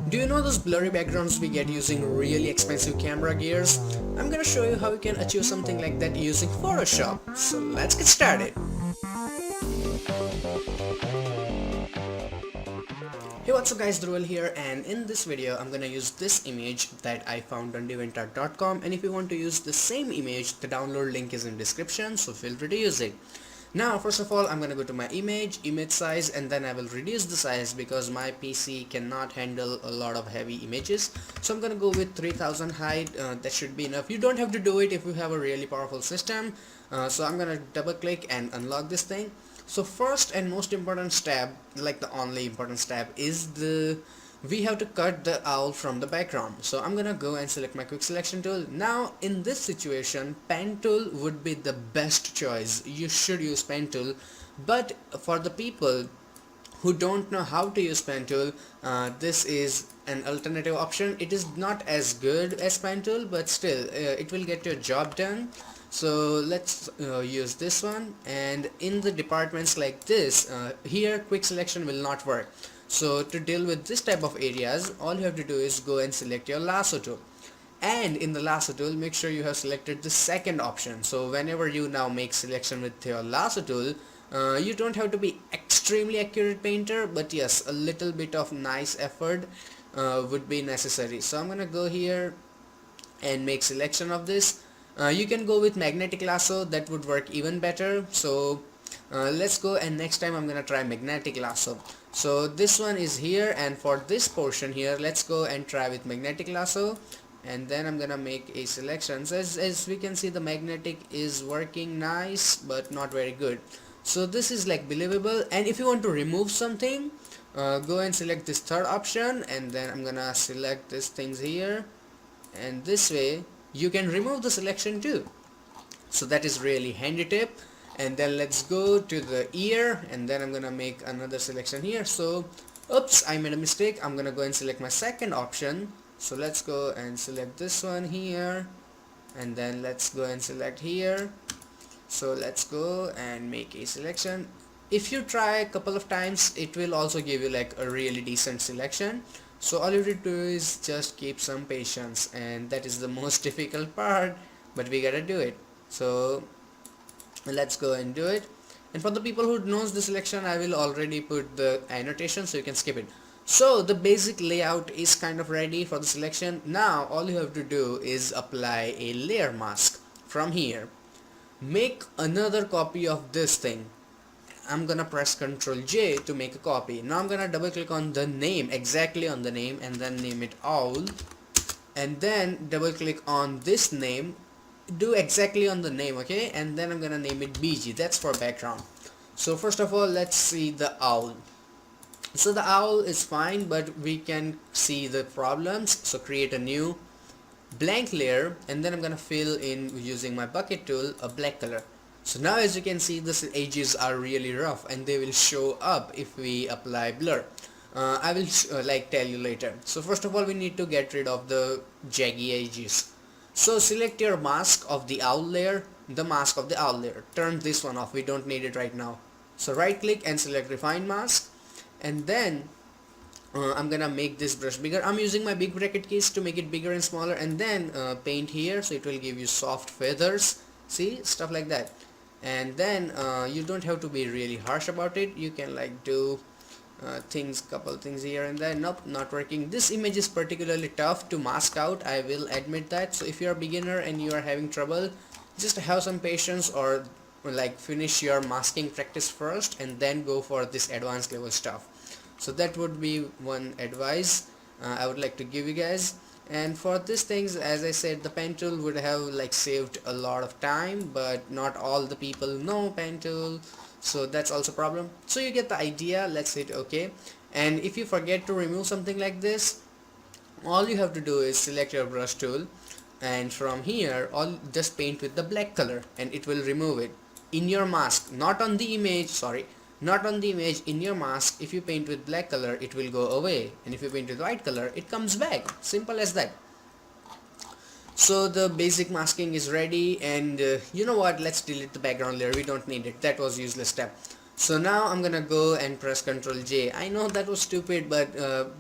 Do you know those blurry backgrounds we get using really expensive camera gears? I'm gonna show you how you can achieve something like that using Photoshop. So let's get started. Hey, what's up guys, Dhruval here, and in this video I'm gonna use this image that I found on deventart.com, and if you want to use the same image, the download link is in description, so feel free to use it. Now first of all, I'm gonna go to my image size, and then I will reduce the size because my PC cannot handle a lot of heavy images. So I'm gonna go with 3000 height. That should be enough. You don't have to do it if you have a really powerful system. So I'm gonna double click and unlock this thing. So first and most important step, like the only important step, is we have to cut the owl from the background. So I'm gonna go and select my quick selection tool. Now in this situation, pen tool would be the best choice. You should use pen tool, but for the people who don't know how to use pen tool, this is an alternative option. It is not as good as pen tool, but still it will get your job done. So let's use this one, and in the departments like this, here quick selection will not work. So to deal with this type of areas, all you have to do is go and select your lasso tool, and in the lasso tool make sure you have selected the second option. So whenever you now make selection with your lasso tool, you don't have to be extremely accurate painter, but yes, a little bit of nice effort would be necessary. So I'm gonna go here and make selection of this. You can go with magnetic lasso, that would work even better. So let's go, and next time I'm gonna try magnetic lasso. So this one is here, and for this portion here, let's go and try with magnetic lasso, and then I'm gonna make a selection. So as we can see, the magnetic is working nice but not very good. So this is like believable. And if you want to remove something, go and select this third option, and then I'm gonna select these things here, and this way you can remove the selection too. So that is really handy tip. And then let's go to the ear, and then I'm gonna make another selection here. So oops, I made a mistake. I'm gonna go and select my second option. So let's go and select this one here, and then let's go and select here. So let's go and make a selection. If you try a couple of times, it will also give you like a really decent selection. So all you have to do is just keep some patience, and that is the most difficult part, but we gotta do it. So let's go and do it. And for the people who knows the selection, I will already put the annotation so you can skip it. So the basic layout is kind of ready for the selection. Now all you have to do is apply a layer mask. From here, make another copy of this thing. I'm gonna press Ctrl J to make a copy. Now I'm gonna double click on the name, exactly on the name, and then name it owl, and then double click on this name, do exactly on the name, okay, and then I'm gonna name it BG. That's for background. So first of all, let's see the owl. So the owl is fine, but we can see the problems. So create a new blank layer, and then I'm gonna fill in using my bucket tool a black color. So now as you can see, the edges are really rough, and they will show up if we apply blur. I will like tell you later. So first of all, we need to get rid of the jaggy edges. So select your mask of the owl layer, the mask of the owl layer. Turn this one off, we don't need it right now. So right click and select refine mask, and then I'm gonna make this brush bigger. I'm using my big bracket keys to make it bigger and smaller, and then paint here, so it will give you soft feathers, see, stuff like that. And then you don't have to be really harsh about it. You can like do couple things here and there. Nope, not working. This image is particularly tough to mask out, I will admit that. So if you're a beginner and you are having trouble, just have some patience, or like finish your masking practice first and then go for this advanced level stuff. So that would be one advice I would like to give you guys. And for these things, as I said, the pen tool would have like saved a lot of time, but not all the people know pen tool, so that's also a problem. So you get the idea. Let's hit OK. And if you forget to remove something like this, all you have to do is select your brush tool, and from here just paint with the black color, and it will remove it in your mask, not on the image, sorry, not on the image, in your mask. If you paint with black color, it will go away, and if you paint with white color, it comes back. Simple as that. So the basic masking is ready, and you know what, let's delete the background layer, we don't need it, that was useless step. So now I'm gonna go and press Ctrl J. I know that was stupid, but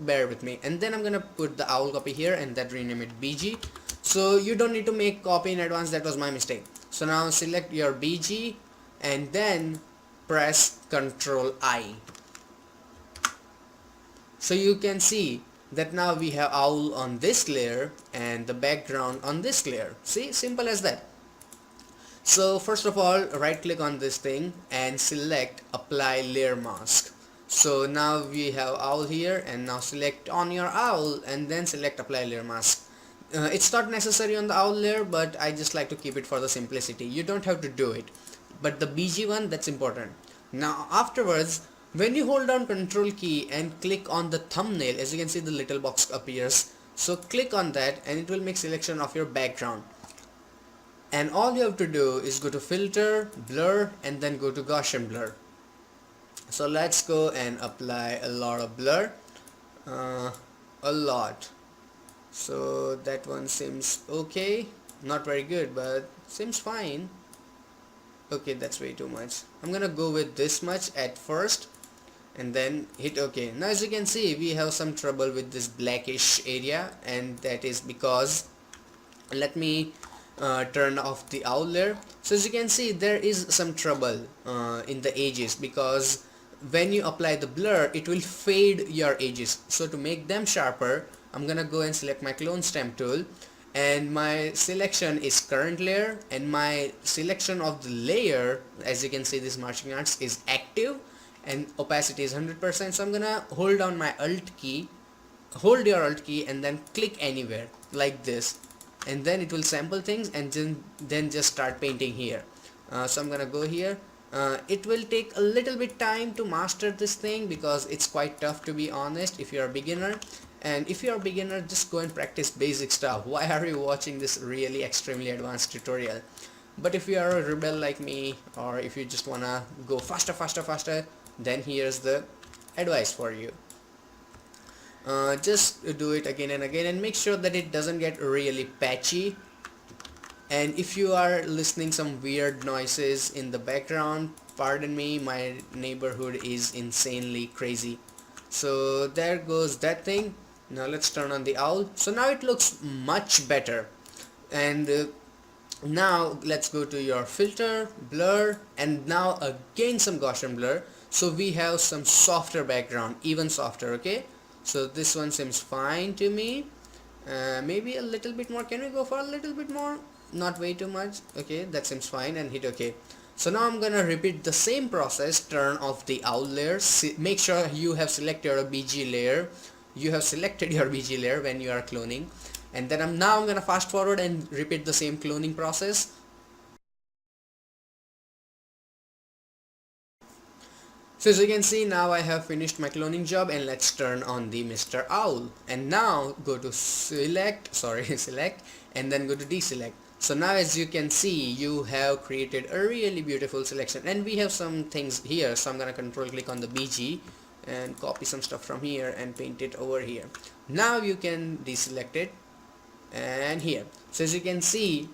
bear with me. And then I'm gonna put the owl copy here and that rename it BG. So you don't need to make copy in advance, that was my mistake. So now select your BG and then press Ctrl I. So you can see that now we have owl on this layer and the background on this layer. See, simple as that. So first of all, right click on this thing and select apply layer mask. So now we have owl here, and now select on your owl and then select apply layer mask. It's not necessary on the owl layer, but I just like to keep it for the simplicity. You don't have to do it, but the BG one, that's important. Now afterwards, when you hold down Control key and click on the thumbnail, as you can see the little box appears. So click on that and it will make selection of your background. And all you have to do is go to filter, blur, and then go to Gaussian blur. So let's go and apply a lot of blur, a lot. So that one seems okay, not very good, but seems fine. Okay, that's way too much. I'm gonna go with this much at first and then hit OK. Now as you can see, we have some trouble with this blackish area, and that is because, let me turn off the owl layer. So as you can see, there is some trouble in the edges, because when you apply the blur, it will fade your edges. So to make them sharper, I'm gonna go and select my clone stamp tool, and my selection is current layer, and my selection of the layer, as you can see, this marching arts is active and opacity is 100%. So I'm gonna hold down my alt key, hold your alt key and then click anywhere like this, and then it will sample things and then just start painting here. So I'm gonna go here. It will take a little bit time to master this thing, because it's quite tough, to be honest, if you're a beginner. And if you're a beginner, just go and practice basic stuff. Why are you watching this really extremely advanced tutorial? But if you are a rebel like me, or if you just wanna go faster, then here's the advice for you. Just do it again and again, and make sure that it doesn't get really patchy. And if you are listening some weird noises in the background, pardon me, my neighborhood is insanely crazy. So there goes that thing. Now let's turn on the owl. So now it looks much better. And now let's go to your filter, blur, and now again some Gaussian blur. So we have some softer background, even softer. Okay, so this one seems fine to me. Maybe a little bit more. Can we go for a little bit more? Not way too much. Okay, that seems fine, and hit OK. So now I'm gonna repeat the same process. Turn off the owl layer. Make sure you have selected your BG layer. You have selected your BG layer when you are cloning. And then I'm gonna fast forward and repeat the same cloning process. So as you can see, now I have finished my cloning job, and let's turn on the Mr. Owl. And now go to select, and then go to deselect. So now as you can see, you have created a really beautiful selection, and we have some things here. So I'm gonna control click on the BG and copy some stuff from here and paint it over here. Now you can deselect it, and here. So as you can see,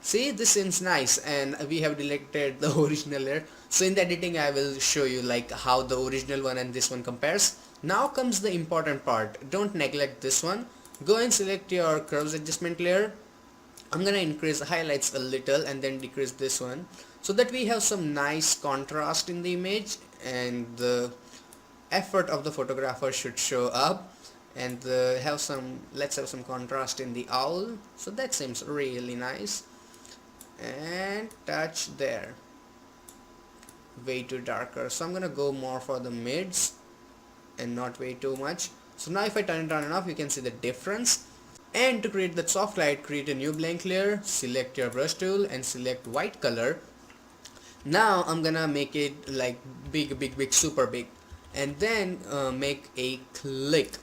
this seems nice, and we have deleted the original layer. So in the editing I will show you like how the original one and this one compares. Now comes the important part. Don't neglect this one. Go and select your curves adjustment layer. I'm gonna increase the highlights a little and then decrease this one, so that we have some nice contrast in the image, and the effort of the photographer should show up. And let's have some contrast in the owl. So that seems really nice. And touch there, way too darker. So I'm gonna go more for the mids and not way too much. So now if I turn it on and off, you can see the difference. And to create that soft light, create a new blank layer, select your brush tool and select white color. Now I'm gonna make it like big, super big, and then make a click.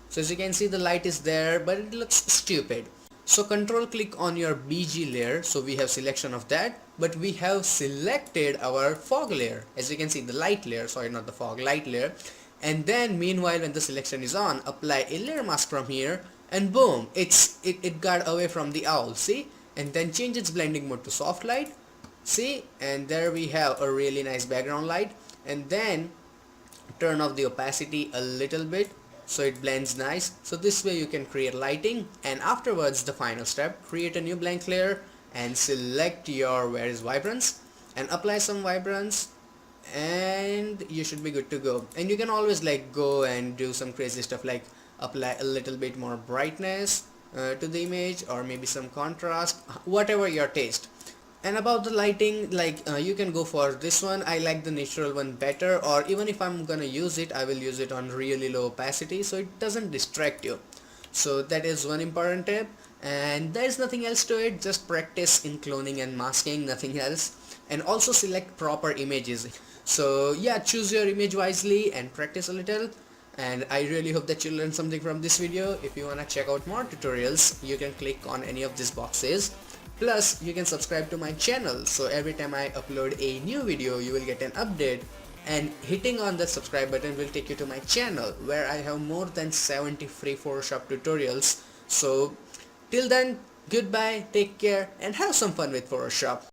So as you can see, the light is there, but it looks stupid. So control click on your BG layer. So we have selection of that, but we have selected our fog layer. As you can see, the light layer, sorry, not the fog, light layer. And then meanwhile, when the selection is on, apply a layer mask from here, and boom, it got away from the owl, see? And then change its blending mode to soft light, see? And there we have a really nice background light. and then turn off the opacity a little bit so it blends nice. So this way you can create lighting, and afterwards the final step, create a new blank layer and select your where is vibrance and apply some vibrance, and you should be good to go. And you can always like go and do some crazy stuff like apply a little bit more brightness to the image, or maybe some contrast, whatever your taste. And about the lighting, like you can go for this one. I like the natural one better, or even if I'm gonna use it, I will use it on really low opacity so it doesn't distract you. So that is one important tip, and there's nothing else to it. Just practice in cloning and masking, nothing else. And also select proper images. So yeah, choose your image wisely and practice a little. And I really hope that you learned something from this video. If you wanna check out more tutorials, you can click on any of these boxes. Plus, you can subscribe to my channel, so every time I upload a new video, you will get an update, and hitting on the subscribe button will take you to my channel where I have more than 70 free Photoshop tutorials. So till then, goodbye, take care, and have some fun with Photoshop.